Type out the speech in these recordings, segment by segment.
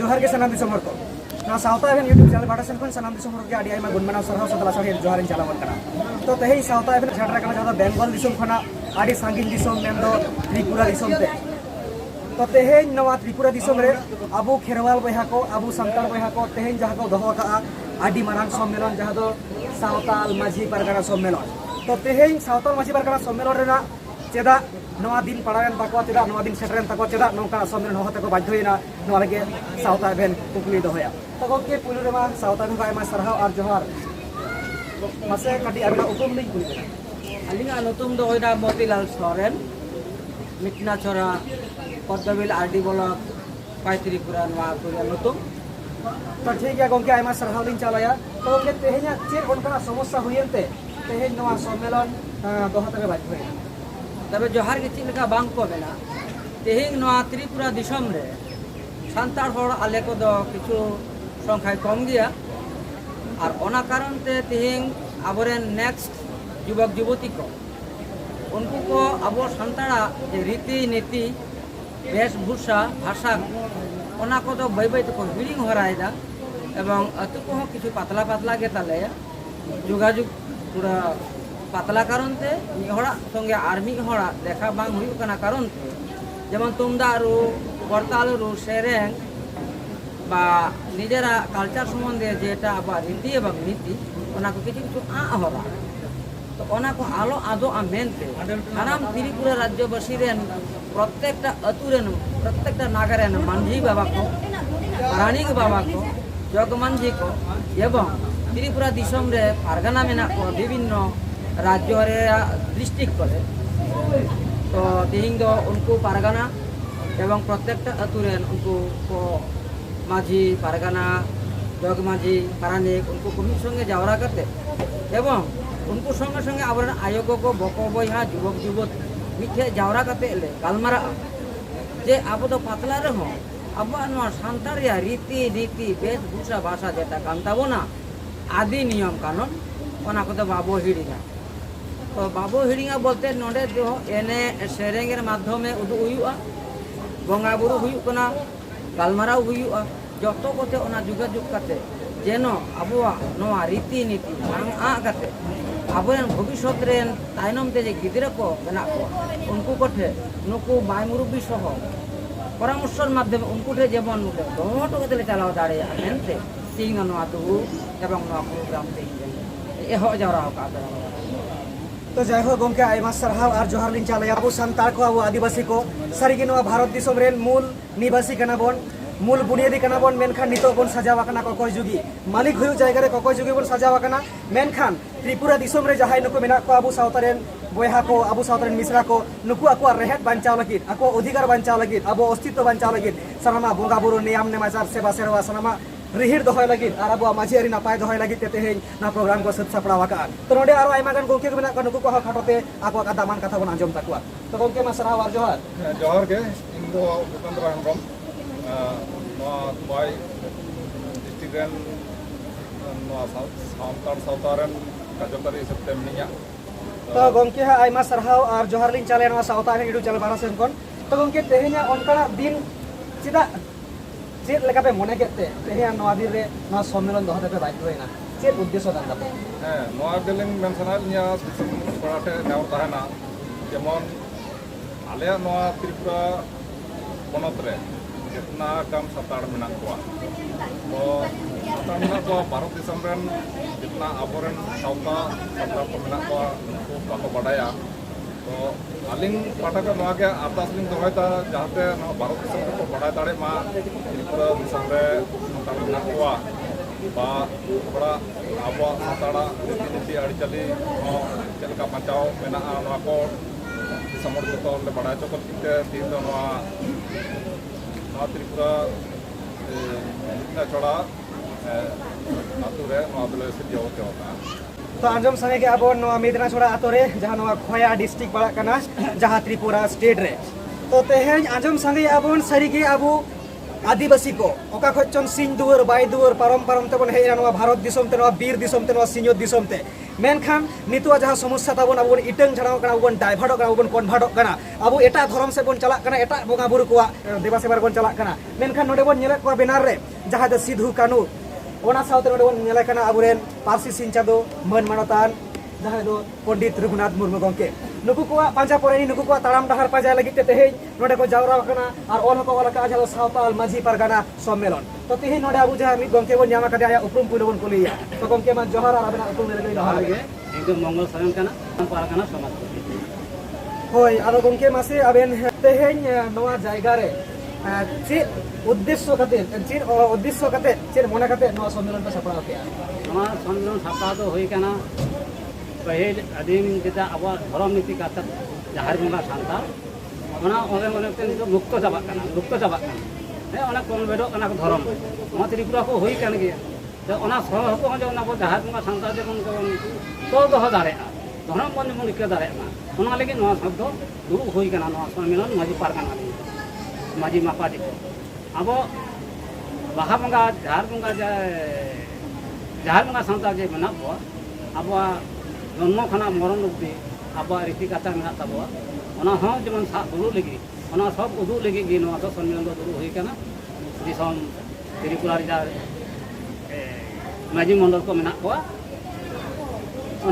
जोहार के सनाम दिसम हर को ना साउता एवेन यूट्यूब चैनल बाटा सेन खन सनाम दिसम हर के आडी आइमा गुणमाना सरहाव सतला सही जोहार इन चलावन कना तो तेही साउता एवेन छाटरा कना जहां बेंगल दिसम खना आडी सांगिन दिसम मेंदो त्रिपुरा दिसम ते तो तेहेन नवा त्रिपुरा दिसम रे अबो खेरवाल बहा को अबो संताल बहा को तेहेन जहां को दोहो का आडी मारांग सम्मेलन जहां दो सावताल माझी परगना सम्मेलन तो तेहेन सावताल माझी परगना सम्मेलन रेना चेदा नवा दिन पड़ायन तको चेदा नवा दिन सेटरेन तको चेदा नोका सम्मेलन होते को बाध्यना नवा लगे सावता एवेन कुकली दोहया तो गोके पुलु रेमा सावता एवेन आयमा सरहाव आर जोहार मासे कटी आबना उकुम नहीं कुली अलिंगा नतुम दो होइना मोतीलाल सोरेन मिटना छोरा पद्मबिल आरडी ब्लॉक पाई त्रिपुरा नवा पुरिया नतुम तो ठीक है गोके आयमा सरहाव दिन चलाया तो गोके तेहेना चेर ओनका समस्या हुयनते तेहेन नवा सम्मेलन दोहते को बाध्य तबे जोहार के चिलका बांग को मेना तेहिंग नवा त्रिपुरा दिसम रे सांतार होड़ आले को दो किछु संख्या कम गया और ओना कारण ते तेहिंग आबोरेन नेक्स्ट युवक युवती को उनको को आबो सांतारा जे रीति नीति वेशभूषा भाषा ओना को तो बै बै तो हिड़िंग हरायदा एवं अतु को किछु पतला पतला के ताले जोगाजोग पूरा पातला कारण ते हड़ा संगे आर्मी हड़ा देखा बांग हुई कना कारण ते जेमन तुमदार रू करताल रू सेरेंग बा निजेरा कल्चर सम्बन्धे जेटा बा रीति एवं नीति ओना को किछु किछु हरा तो ओना को आलो आदो मेनते हानाम त्रिपुरा राज्यवासी रेन प्रत्येकटा अतुरेन प्रत्येकटा नागरेन मांझी बाबा को प्राणिक बाबा को जग मांझी को एवं त्रिपुरा दिसम रे पारगाना मेना को विभिन्न राज्य डिस्ट्रिक्ट करे तो तेहिंग दो उनको पारगाना एवं प्रत्येकटा अतुरेन उनको को माझी पारगाना जग माझी पारानिक उनको कुमिर संगे जावरा करते एवं उनको संगे संगे आबरन आयोग को बको बहा युवक युवती मिठे जावरा करते ले गालमारा जे अब तो पातला रहो अब सानतार रीति नीति वेशभूषा भाषा जेटा कान ताबोना आदि नियम कानून ओना को तो बाबो हिड़िना तो बाबो हिड़िंगा बोलते नोडे जो एने सेरेंगेर माध्यमे उदु हुयुआ बंगा बुरु हुयुकना गालमाराव हुयुआ जतो कोते ओना जुगाजुग काते जेनो आबोआ नोआ रीति नीति बांग आ काते आबोरेन भविष्यत रेन तायनम ते जे गिदरा को मेना को उनको कोठे नुकु बाय मुरुबी सह परामर्शर माध्यमे उनको ठे जेमन दोटो कते चलाव दाड़ेया मेनते सिंग नोआ दु एवं नोआ प्रोग्राम ते एहो जावरा का तो जय हो गोमके आयमा सरहाव और जोहार लिन चलाया अबो संताल को अबो आदिवासी को सारिगे नवा भारत दिसम रेन मूल निवासी कना बोन मूल बुनियादी कना बोन मेनखान नितो बोन सजावा कना ककय जुगी मालिक हुयु जायगा रे ककय जुगी बोन सजावा कना मेनखान त्रिपुरा दिसम रे जहाय नुको मेना को अबो सावतारेन बयहा को अबो सावतारेन मिश्रा को नुको आको रेहत बांचाव लगित आको अधिकार बांचाव लगित अबो अस्तित्व बांचाव लगित सनामा बोंगा बुरु नियम नेमाचार सेवा सेरवा सनामा रिहिर दोहय लगित और अब माझी अरी नापाय दोहय लगित तेहे ना प्रोग्राम को सत सपड़ावा का तो नोडे आरो आयमा गान गोके को मेना नुको को खाटोते आको का दामान कथा बन आंजम तकवा तो गोके मा सरहाव आर जोहार के इंदो उपेंद्र हेम्ब्रम नोआ बाय डिस्ट्रिक्ट रेन नोआ सावतार सावतारेन काजोकारी सप्ते मिनिया तो गोमके हा आयमा सरहाव आर जोहार लिन चले नोआ सावता हे इडु चल बारा सेन कोन तो गोमके तेहेना ओनकाना दिन चिदा चेत लेका पे मने केते तेहे नवा दिन रे नवा सम्मेलन दोहते पे बाध्य होइना चेत उद्देश्य दान तापे नोआ गेलिन मेंसनाल निया पराटे नेवर ताहेना जेमन आले नोआ त्रिपुरा पनत रे जितना कम सातार मेना कोआ तो सातार मेना को भारत दिसम रेन जितना आबोरेन सावता सातार को मेना को उनको बाको बडाया तो आलिंग पाठक नोआ के अरदास लिंग दोहयता जहाते नोआ भारत दिसम को बडाय दाड़े मा त्रिपुरा दिसम रे सातार मेना कोआ बा थोड़ा आबो सातारा रीति नीति अड़चली चलका बचाव मेना नोआ को दिसम जो ले बडाय चो करते तीन दो नोआ त्रिपुरा छोड़ा आतु रे नोआ दले सिटियो होता तो आंजम संगे के अब नोआ मेदना छोड़ा आतोरे जहां नोआ खोया डिस्ट्रिक्ट बड़ा कना जहां त्रिपुरा स्टेट रे तो तेहेन आंजम संगे अब सारिगे अब आदिवासी को ओका खचन सिंह दुवर बाय दुवर परम परम ते बन हेरा नोआ भारत दिसम ते नोआ वीर दिसम ते नोआ सिंह दिसम ते मेनखान नितुआ जहाँ समस्या ताबन अब इटंग छड़ाव कना अब डाइभार्टो कना अब कन्भार्टो कना अब एटा धर्म से बन चला कना एटा बोंगा बुरु को देवा सेवा बन चला कना मेनखान नोडे बन नेले को बेनार रे जहाँ दो सिधु कानू ओना साउते नोडे बन नेले कना अबुरेन पारसी सिंचादो मन मानतान जहाँ दो पंडित रघुनाथ मुर्मू गंके नुकु को पांचा परेनी नुकु को ताराम डहार पाजा लगी तेहे नोडे को जावरा कना और ओन को वाला का जलो सावताल माझी परगना सम्मेलन तो तेहे नोडे अबु जहाँ मिद गंके बन न्यामा कदे आया उपरुम पुलो बन कुलिया तो गंके मा जोहार और आबेना उपरुम ले लगा लगे एकदम मंगल सरन कना परगना समाज होय आरो गंके मासे आबेन तेहे नोआ जायगा रे चे उद्देश्य कते चे मने कते नोआ सम्मेलन पे सपड़ा पे नोआ सम्मेलन सपड़ा तो होई कना पहल आदिम जेटा अब धर्म नीति का जहार बंगा सानताल मुक्त चाबा कन्वर्टो धर्म त्रिपुरा को होई कान गया तो अब जहार बंगा सानताल जेबन तोल दह दाड़े धर्म बन जेबन रिका दाड़े लगे शब्द दुरुब होई काना सम्मेलन माझी पारगाना माझी मापाटी को अब बाहा बंगा जहार बंगा सानताल जे मेना को अब जन्म खाना मरण उब्दी अब रीति कथा मेना तबवा जेमन दुरु लगी सब उदू लगी गे तो सम्मेलन दुरु हुई काना दिसम त्रिपुरा माझी मंडल को मेना को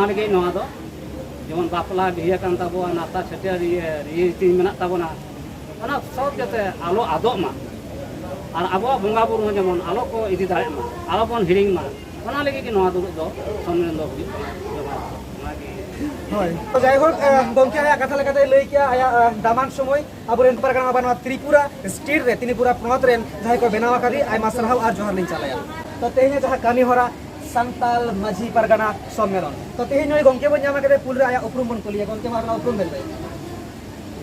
लगे जेमन बापला बिहा कान तबवा नाता छटिया रीति मेना तबना सब जाते आलो आदोमा और अब बंगा बुरु जेमन आलो को इदी दाड़ेमा आलो बन हिरिंग मा लगे कि दुरु दो सम्मेलन दो तो जायहोक गंके आया कथा लेकाते लई किया आया दामान समय अबरेन परगना बानवा त्रिपुरा स्टेट रे त्रिपुरा प्रांत रेन जहां को बेनावा करी आयमा सरहाव और जोहार लिन चलाया तो तेहे जहां कामी होरा संताल माझी परगना सम्मेलन तो तेहे नय गंके बन जामा कते पुल रे आया उपरुम बन कुलिया गंके मागला उपरुम बेल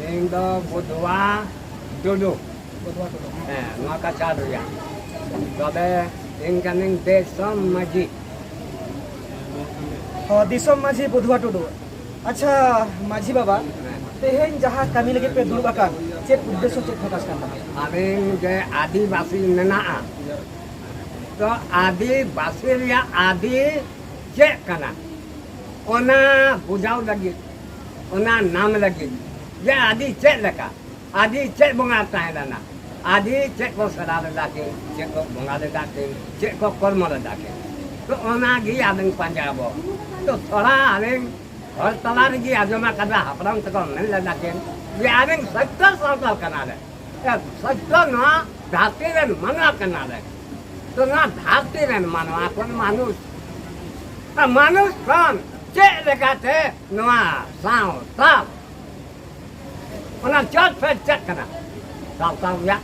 ᱤᱧ ᱫᱚ ᱵᱩᱫᱷᱣᱟ ᱴᱩᱰᱩ ᱱᱚᱣᱟ ᱠᱟᱪᱷᱟ ᱨᱮᱭᱟᱜ ᱛᱚᱵᱮ ᱤᱧ ᱠᱟᱹᱱᱟᱹᱧ ᱫᱮᱥᱚᱢ ᱢᱟᱹᱡᱷᱤ दिसम माझी बुधवा टुडू अच्छा माझी बाबा तेहे जहाँ कमी लगे पे दुर्ब आकान चेक उद्देश्य चेक प्रकाश करता है ᱟᱹᱞᱤᱧ ᱡᱮ ᱟᱹᱫᱤᱵᱟᱹᱥᱤ ᱢᱮᱱᱟᱜᱼᱟ ᱛᱚ ᱟᱹᱫᱤᱵᱟᱹᱥᱤ ᱨᱮᱭᱟᱜ ᱟᱹᱫᱤ ᱪᱮᱫ ᱠᱟᱱᱟ ᱚᱱᱟ ᱵᱩᱡᱷᱟᱹᱣ ᱞᱟᱹᱜᱤᱫ ᱚᱱᱟ ᱱᱟᱢ ᱞᱟᱹᱜᱤᱫ ᱡᱮ ᱟᱹᱫᱤ ᱪᱮᱫ ᱞᱮᱠᱟ ᱟᱹᱫᱤ ᱪᱮᱫ ᱵᱚᱸᱜᱟ ᱛᱟᱦᱮᱸ ᱞᱮᱱᱟ ᱟᱹᱫᱤ ᱪᱮᱫ ᱠᱚ ᱥᱮᱬᱟ ᱞᱮᱫᱟ ᱠᱤᱱ ᱪᱮᱫ ᱠᱚ ᱵᱚᱸᱜᱟ ᱞᱮᱫᱟ ᱠᱤᱱ ᱪᱮᱫ ᱠᱚ ᱠᱚᱨᱢᱚ ᱞᱮᱫᱟ ᱠᱤᱱ तो ओनागी आलिंग पंजाबो तो थोड़ा आलिंग और तलार की आजमा कदा हपराम तक मिल लगा के ये आलिंग सत्तर साल कनाले सत्तर ना धाती रे मना कनाले तो ना धाती रे मनवा कोन मानुष कौन चे लगाते नवा साव ताप ओना चट फेट चट कना ताप या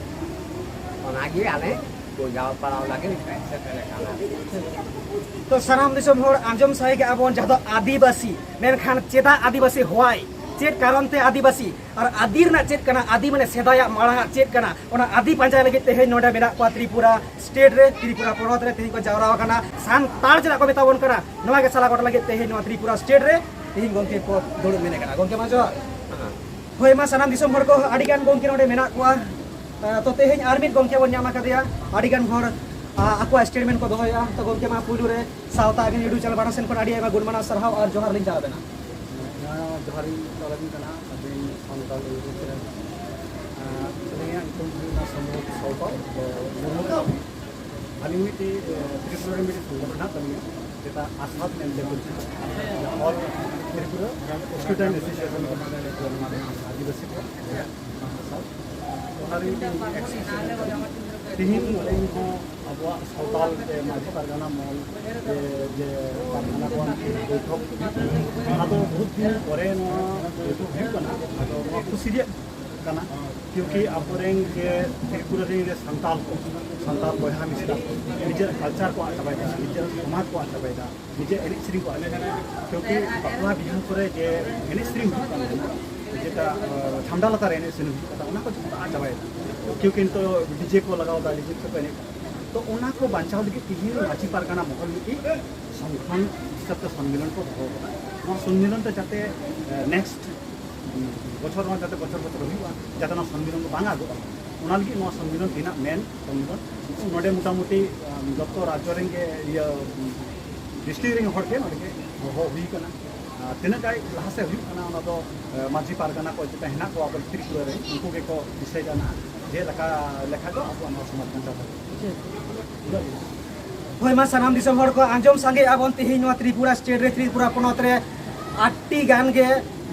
ओनागी आलिंग जाओ पड़ाव लगे कैसे करे खाना तो सनाम दिसम होर आंजम सही के अब जहाँ आदिवासी मेनखान चेदा आदिवासी होवाई चेत कारण ते आदिवासी और आदिर ना चेत कना आदि माने सेदाया माड़ा चेत कना ओना आदि पंचायत लगे तेहे नोडे मेना को त्रिपुरा स्टेट रे त्रिपुरा प्रांत रे तेहे को जावरा कना सानताल जना को बेतावन कना नवा के सला कोट लगे तेहे नवा त्रिपुरा स्टेट रे तेहे गंके को दोड़ मेने कना गंके मा जो होय मा सनाम दिसम होर को आडिगान गंके नोडे मेना को तो तेहे आर्मिट गंके बन न्यामा कदिया आडिगान होर आको स्टेटमेंट को दोया तो गंके मा पुलु रे सावता अगेन यूट्यूब चैनल बाडा सेन को आडिया मा गुणमाना सरहाव और जोहार लिन जाबेना जोहार लिन कना अबे संताल यूट्यूब चैनल सनिया इतना समूह सावता अलिमिटी त्रिपुरा मिटी संगठन तमिया जेटा Assam name level all Tripura student association आदिवासी को तीन अब सावताल माझी परगना मॉल जे परगना को बैठक बहुत दिन पर खुशी क्योंकि अपरें जे त्रिपुरा रे संताल बहा मिसला निजर कल्चर को आटाबायदा निजर समाज को आटाबायदा निजे एनेज सेरिंग को क्योंकि बापला बिहा करे जे एनेज सेरिंग जेटा ठंडा लतार एनेज सेरिंग को आटाबायदा क्योंकि तो डीजे को लगाओ डीजे को एनेज तो उना को बांचाव लगी तीन माझी परगना महल लगी संगठन हिसाब सम्मेलन को दो सम्मेलन तो जाते नेक्स्ट बचर जाते बचर हुआ जाते सम्मेलन को बांगा उना लगी सम्मेलन तीना मेन सम्मेलन नोडे मोटामुटी जत राज्य डिस्ट्रिक्ट हर के ᱦᱚᱦᱚ ᱦᱩᱭ ᱠᱟᱱᱟ ᱛᱤᱱᱟᱹᱜ ᱜᱟᱱ ᱞᱟᱦᱟ ᱥᱮᱫ ᱦᱩᱭᱩᱜ ᱠᱟᱱᱟ ᱚᱱᱟ ᱫᱚ ᱢᱟᱹᱡᱷᱤ ᱯᱟᱨᱜᱟᱱᱟ ᱠᱚ ᱡᱮᱴᱟ ᱦᱮᱱᱟᱜ ᱠᱚᱣᱟ ᱟᱵᱚ ᱛᱨᱤᱯᱩᱨᱟ ᱨᱮ ᱩᱱᱠᱩ ᱜᱮᱠᱚ ᱫᱤᱥᱟᱹᱭ ᱠᱟᱱᱟ ᱡᱮᱞᱮᱠᱟ ᱞᱮᱠᱷᱟ ᱫᱚ ᱟᱵᱚᱣᱟᱜ ᱱᱚᱣᱟ ᱥᱚᱢᱟᱡᱽ ᱵᱟᱧᱪᱟᱣ ᱫᱟᱲᱮᱭᱟᱜᱼᱟ ᱦᱳᱭ ᱢᱟ ᱥᱟᱱᱟᱢ ᱫᱤᱥᱚᱢ ᱦᱚᱲ ᱠᱚ ᱟᱸᱡᱚᱢ ᱥᱟᱸᱜᱮ ᱟᱵᱚᱱ ᱛᱮᱦᱮᱧ ᱱᱚᱣᱟ ᱛᱨᱤᱯᱩᱨᱟ ᱥᱴᱮᱴ ᱨᱮ ᱛᱨᱤᱯᱩᱨᱟ ᱯᱚᱱᱚᱛ ᱨᱮ 8টি গান গে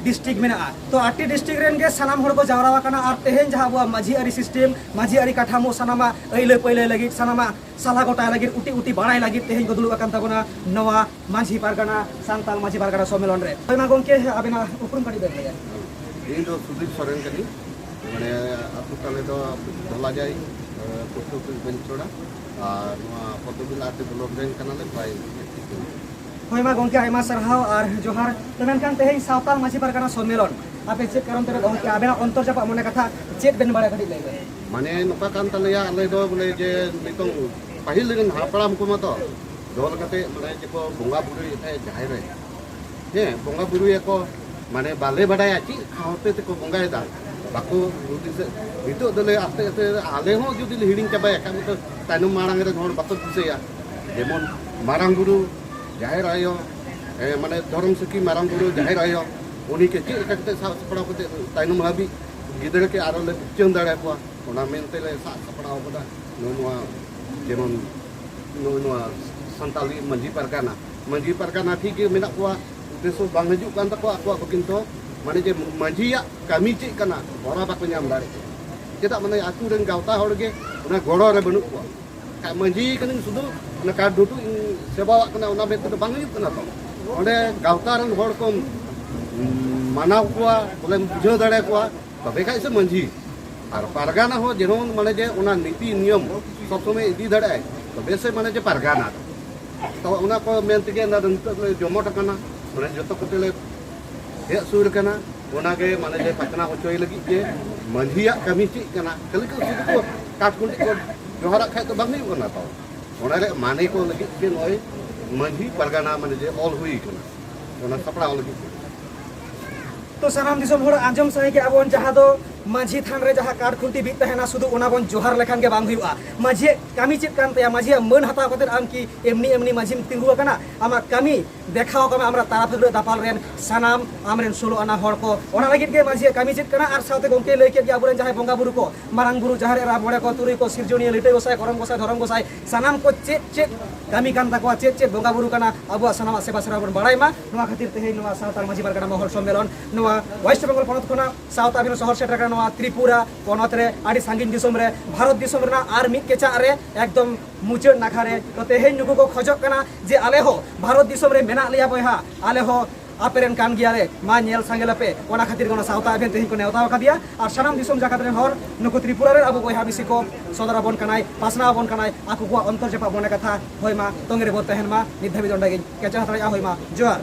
ডিস্ট্রিক্ট মেনা তো 8টি ডিস্ট্রিক্ট রেন গে Sanam হড় ko jawra akana ar tehen jaha abu maji ari system maji ari kathamo sanama aile paile lagi sanama sala gota lagi uti uti barai lagi tehen ko dulu akan tabona nowa maji pargana santal maji pargana সম্মেলন রে hoy ma gongke abena uprum kadi be ya ini do Sudip Soren kani mane atu tale do dhola jai postu benchoda ar noa potobil arte development kanale pai hoy ma gongke aima sarhau ar johar to menkan tehen sautal maji pargana সম্মেলন ape chet karon tere gongke abena ontor japa mone katha chet ben bare kadi lebe mane noka kan tale ya ale do bole je nitong pahil dengan hapram ko mato dol kate mane je ko bonga buru ite jahai re he bonga buru ya ko mane bale badaya chi khaote te ko bonga eda baku itu dole aste aste ale ho judi hiring cabaya kan to tanum marang re hor batot dise ya jemon marang guru jahir ayo mane dhorom seki marang guru jahir ayo uni ke chik kate sa sapra kate tainum habi gidra ke aro le cheng dare ko ona mente le sa sapra ko da noa jemon noa santali manji pargana thik menak ko udeso bang haju kan ta ko beginto mane je manji ya kami chik kana ora bak nyam dare cedak mane aku dan gauta hor ge ona goro re banu ko ka manji kan sudu ona ka dutu sebawa kana ona bet bang haju kana to onde gauta ran hor ko manaw ko bole bujho dare ko तबे खाई से मंझी और पारगाना हो Jeroen माने जे उना नीति नियम सब समय इदी दड़े तबे से माने जे पारगाना तो उना को मेनते के ना दंत जमोट कना माने जतो कतेले हे सुर कना उना के माने जे पतना होचोय लगी जे मंझिया कमी ची कना कल को सुद को काटकुंडी को जोहरा खाय तो बांगी कना तो उना रे माने को लगी के नय मंझी पारगाना माने जे ऑल हुई कना उना सपड़ा लगी तो सानाम दिसम हर आंजम सही के आबन जहा दो माझी थान रे जहा कार खुंटी बित तहना सुदु ओना बन जोहार लेखान के बांग हुआ माझी कामी चित कान तया माझी मन हता कते आम की एमनी माझी तिंगु कना आमा कामी देखाओ कमे हमरा तारा फगरे दापाल रेन सानाम आमरेन सोलो आना हर को ओना लगित के माझी कामी चित कना आर साथे गोंके लई के आबुरेन जहा बंगा बुरु को मारांग बुरु जहा रे रा बड़े को तुरी को सिरजोनी लिटे गोसाय करम गोसाय धरम गोसाय सानाम को चेत कामी कान ताको चेत बंगा बुरु कना आबो सानाम सेवा सेवा बन बाड़ाई मा नोआ खातिर तेहे नोआ सावताल माझी पारगाना महल सम्मेलन नोआ वेस्ट बेंगल पनत खना साउथ अभिनो शहर सेटर कना नोआ त्रिपुरा पनत रे आडी सांगिन दिसम रे भारत दिसम रे आर मिट केचा रे एकदम मुचड़ नाखा रे तो तेहे नुगु को खजक कना जे आले हो भारत दिसम रे मेना लिया बयहा आले हो आपेरेन कान गिया रे मा नेल सांगेला पे ओना खातिर गना साउथ अभिन तेहि को नेवता का दिया और सानाम दिसम जाकात रे हर नुगु त्रिपुरा रे अबो बयहा बिसि को सदरा बन कनाय पासना बन कनाय आकु को अंतर जपा बने कथा होय मा तंगरे बो तहन मा निधाबि दंडा गे केचा हतरा होय मा जोहार